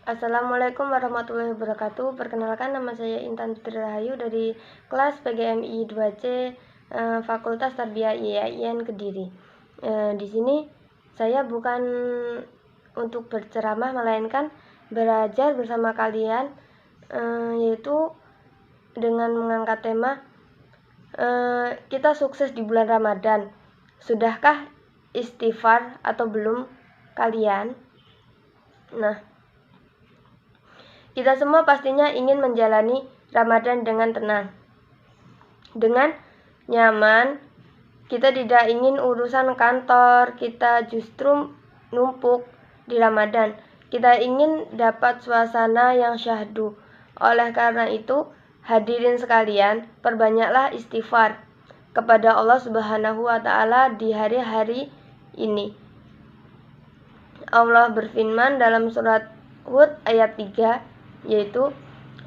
Assalamualaikum warahmatullahi wabarakatuh. Perkenalkan, nama saya Intan Fitri Rahayu dari kelas PGMI 2C Fakultas Tarbiyah IAIN Kediri. Di sini saya bukan untuk berceramah, melainkan belajar bersama kalian, yaitu dengan mengangkat tema kita sukses di bulan Ramadan. Sudahkah istighfar atau belum kalian? Nah, kita semua pastinya ingin menjalani Ramadan dengan tenang, dengan nyaman. Kita tidak ingin urusan kantor kita justru numpuk di Ramadan. Kita ingin dapat suasana yang syahdu. Oleh karena itu, hadirin sekalian, perbanyaklah istighfar kepada Allah Subhanahu wa Ta'ala di hari-hari ini. Allah berfirman dalam surat Hud ayat 3, yaitu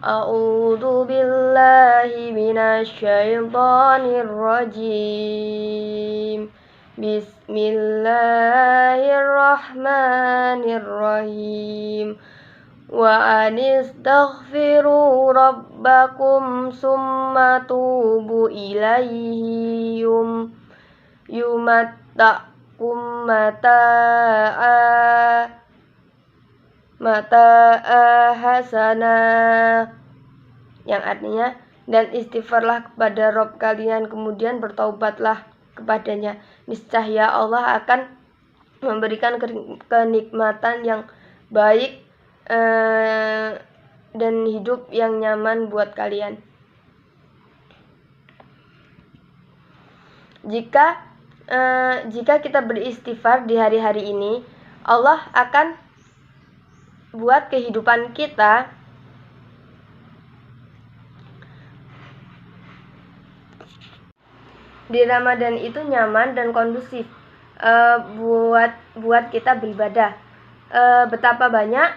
A'udzu billahi minasyaitonir rajim. Bismillahirrahmanirrahim. Wa anistaghfiru rabbakum summa tubu ilaihi yumatta'kum mata'a hasana, yang artinya, dan istighfarlah kepada Rabb kalian, kemudian bertaubatlah kepadanya. Niscaya Allah akan memberikan kenikmatan yang baik dan hidup yang nyaman buat kalian. Jika kita beristighfar di hari-hari ini, Allah akan buat kehidupan kita di Ramadan itu nyaman dan kondusif buat kita beribadah. Betapa banyak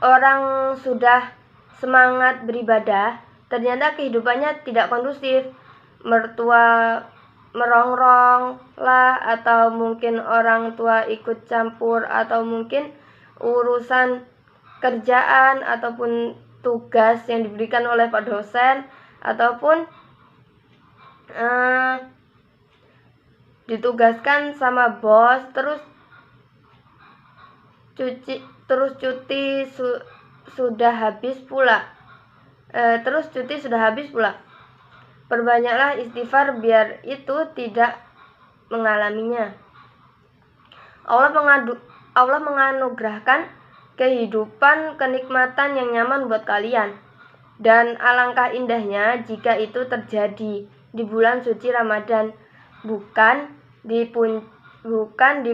orang sudah semangat beribadah, ternyata kehidupannya tidak kondusif. Mertua merongrong lah, atau mungkin orang tua ikut campur, atau mungkin urusan kerjaan ataupun tugas yang diberikan oleh Pak dosen, ataupun ditugaskan sama bos, terus cuti sudah habis pula. Perbanyaklah istighfar biar itu tidak mengalaminya. Allah menganugerahkan kehidupan, kenikmatan yang nyaman buat kalian. Dan alangkah indahnya jika itu terjadi di bulan suci Ramadan, bukan di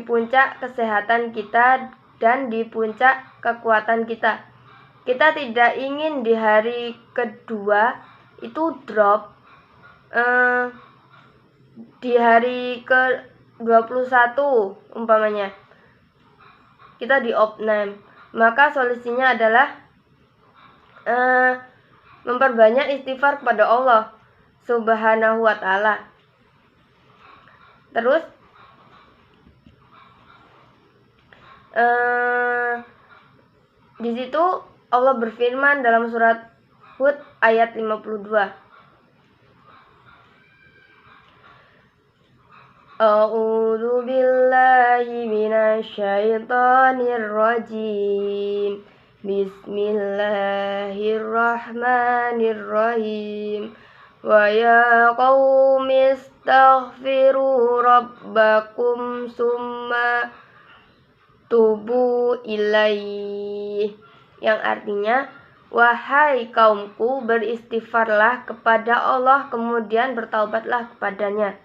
puncak kesehatan kita dan di puncak kekuatan kita. Kita tidak ingin di hari kedua itu drop, di hari ke-21 umpamanya kita di opname. Maka solusinya adalah memperbanyak istighfar kepada Allah Subhanahu wa Ta'ala. Terus di situ Allah berfirman dalam surat Hud ayat 52. A'udzu billahi minasyaitonir rajim. Bismillahirrahmanirrahim. Wa ya qaumi astaghfiru rabbakum summa tubu ilaihi, yang artinya, wahai kaumku, beristighfarlah kepada Allah, kemudian bertaubatlah kepadanya.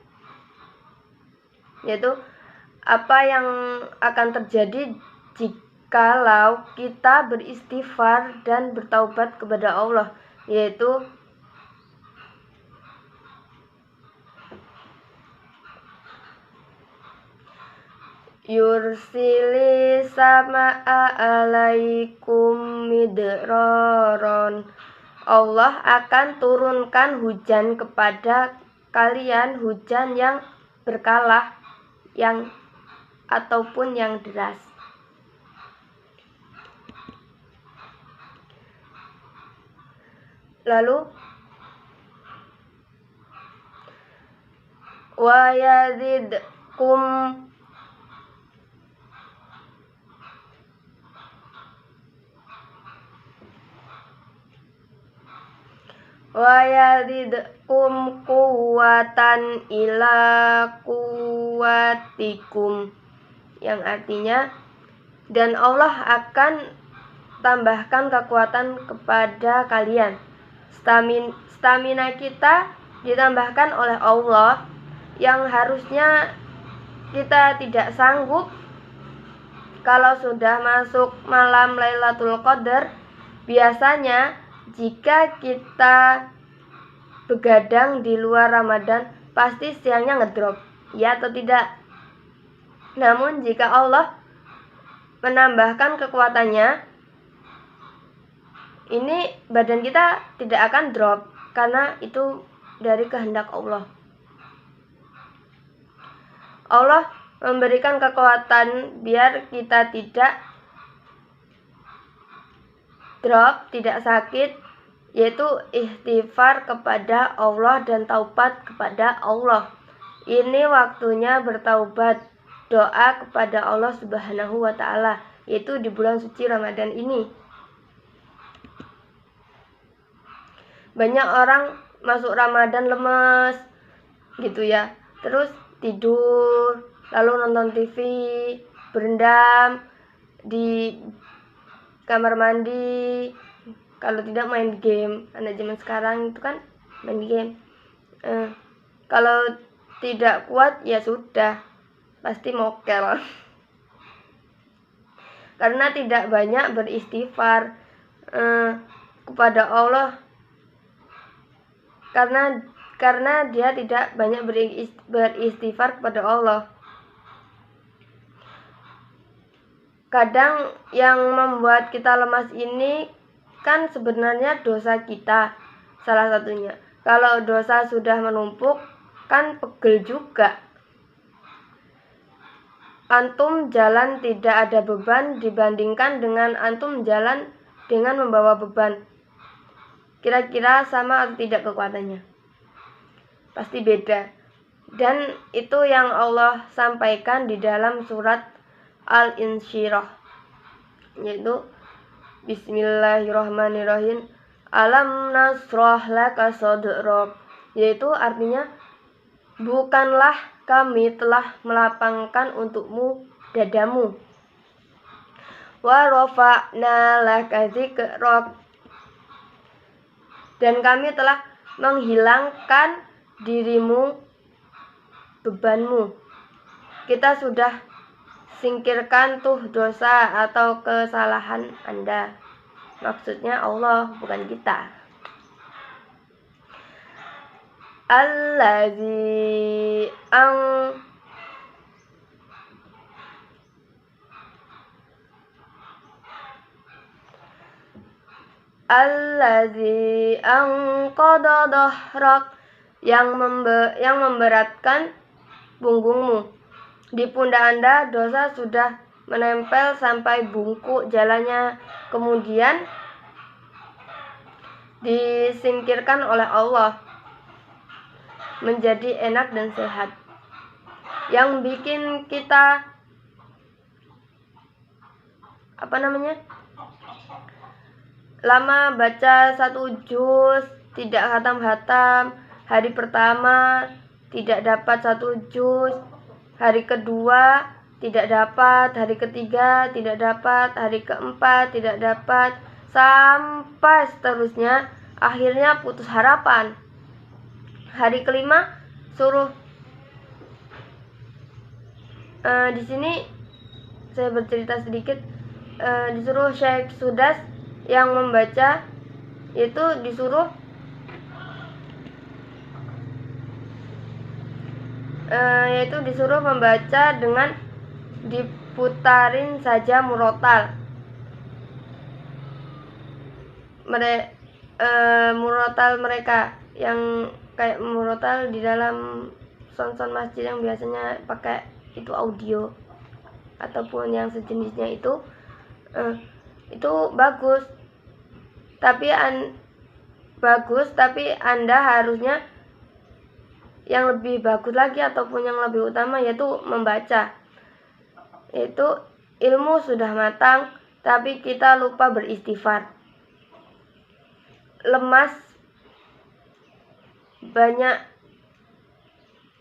Yaitu apa yang akan terjadi jikalau kita beristighfar dan bertaubat kepada Allah, yaitu yursili sama'a alaikum midraron. Allah akan turunkan hujan kepada kalian, hujan yang berkala, ataupun yang deras. Lalu wa yazidkum quwwatan ila quwwatikum, yang artinya dan Allah akan tambahkan kekuatan kepada kalian. Stamina kita ditambahkan oleh Allah, yang harusnya kita tidak sanggup kalau sudah masuk malam Lailatul Qadar. Biasanya jika kita begadang di luar Ramadan, pasti siangnya ngedrop, ya atau tidak? Namun jika Allah menambahkan kekuatannya, ini badan kita tidak akan drop, karena itu dari kehendak Allah. Allah memberikan kekuatan biar kita tidak drop, tidak sakit, yaitu istighfar kepada Allah dan taubat kepada Allah. Ini waktunya bertaubat, doa kepada Allah Subhanahu wa ta'ala, yaitu di bulan suci Ramadan ini. Banyak orang masuk Ramadan lemes gitu ya, terus tidur, lalu nonton TV, berendam di kamar mandi, kalau tidak main game. Anak zaman sekarang itu kan main game. Kalau tidak kuat ya sudah, pasti mokel karena tidak banyak beristighfar kepada Allah, karena dia tidak banyak beristighfar kepada Allah. Kadang yang membuat kita lemas ini kan sebenarnya dosa kita, salah satunya. Kalau dosa sudah menumpuk kan pegel juga. Antum jalan tidak ada beban dibandingkan dengan antum jalan dengan membawa beban. Kira-kira sama atau tidak kekuatannya? Pasti beda. Dan itu yang Allah sampaikan di dalam surat Al-Insyirah, yaitu Bismillahirrahmanirrahim, alam nasrah laka sadrak, yaitu artinya bukanlah kami telah melapangkan untukmu dadamu. Wa rafa'na laka dzikrak, dan kami telah menghilangkan dirimu bebanmu. Kita sudah singkirkan tuh dosa atau kesalahan Anda. Maksudnya Allah, bukan kita. Allazi anqadha dhahrak, yang memberatkan punggungmu. Di pundak Anda dosa sudah menempel sampai bungkuk jalannya, kemudian disingkirkan oleh Allah menjadi enak dan sehat. Yang bikin kita lama baca satu juz, tidak hatam-hatam. Hari pertama tidak dapat satu juz, hari kedua tidak dapat, hari ketiga tidak dapat, hari keempat tidak dapat, sampai seterusnya. Akhirnya putus harapan. Hari kelima suruh di sini saya bercerita sedikit, disuruh Syekh Sudas yang membaca, itu disuruh membaca dengan diputarin saja murotal. Murotal mereka yang kayak murotal di dalam son-son masjid yang biasanya pakai itu audio ataupun yang sejenisnya, itu bagus. Tapi bagus, tapi Anda harusnya yang lebih bagus lagi ataupun yang lebih utama yaitu membaca. Itu ilmu sudah matang, tapi kita lupa beristighfar. Lemas banyak,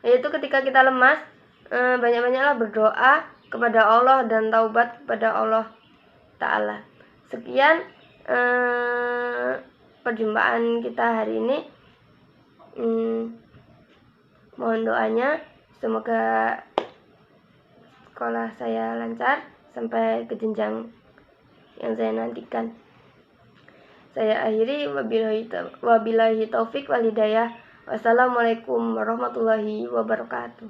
yaitu ketika kita lemas, banyak-banyaklah berdoa kepada Allah dan taubat kepada Allah Ta'ala. Sekian perjumpaan kita hari ini. Mohon doanya, semoga sekolah saya lancar sampai ke jenjang yang saya nantikan. Saya akhiri, wabillahi taufik wal hidayah. Wassalamualaikum warahmatullahi wabarakatuh.